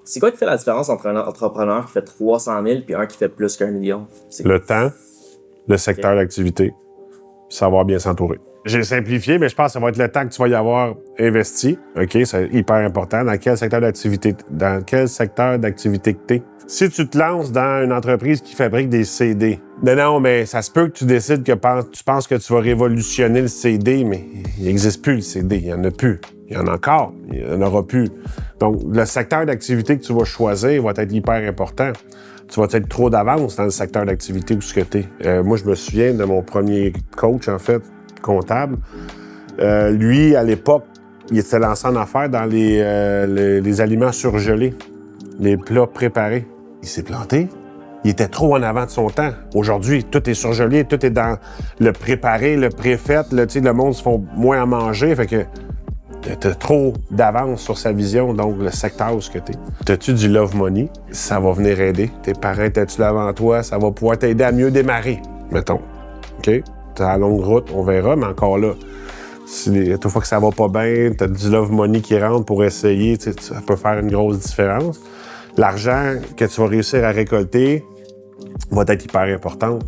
C'est quoi qui fait la différence entre un entrepreneur qui fait 300 000 et un qui fait plus qu'1 million? Le temps, le secteur d'activité, savoir bien s'entourer. J'ai simplifié, mais je pense que ça va être le temps que tu vas y avoir investi. OK, c'est hyper important. Dans quel secteur d'activité que t'es? Si tu te lances dans une entreprise qui fabrique des CD, non, mais ça se peut que tu décides que tu penses que tu vas révolutionner le CD, mais il n'existe plus le CD, il n'y en a plus. Il y en a encore, il n'y en aura plus. Donc, le secteur d'activité que tu vas choisir va être hyper important. Tu vas être trop d'avance dans le secteur d'activité où ce que tu es. Moi, je me souviens de mon premier coach, en fait, comptable. Lui, à l'époque, il s'était lancé en affaires dans les aliments surgelés, les plats préparés. Il s'est planté. Il était trop en avant de son temps. Aujourd'hui, tout est surgelé, tout est dans le préparé, le préfait. Le monde se font moins à manger. Fait que t'as trop d'avance sur sa vision, donc le secteur où ce que t'es. T'as-tu du love money? Ça va venir aider. Tes parents, t'as-tu là avant toi? Ça va pouvoir t'aider à mieux démarrer, mettons. OK? T'as la longue route, on verra, mais encore là, toute fois que ça va pas bien, t'as du love money qui rentre pour essayer, ça peut faire une grosse différence. L'argent que tu vas réussir à récolter va être hyper important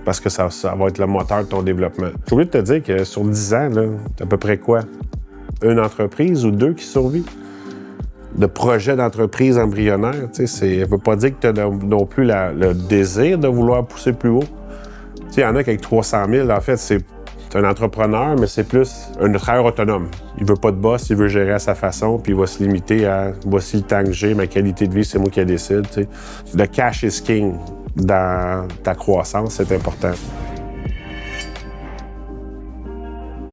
parce que ça va être le moteur de ton développement. J'ai oublié de te dire que sur 10 ans, là, t'as à peu près quoi? Une entreprise ou deux qui survivent? De projets d'entreprise embryonnaire, ça ne veut pas dire que tu as non plus le désir de vouloir pousser plus haut. Il y en a qui avec 300 000, en fait, c'est un entrepreneur, mais c'est plus un travailleur autonome. Il veut pas de boss, il veut gérer à sa façon, puis il va se limiter à « voici le temps que j'ai, ma qualité de vie, c'est moi qui la décide ». Le cash is king dans ta croissance, c'est important.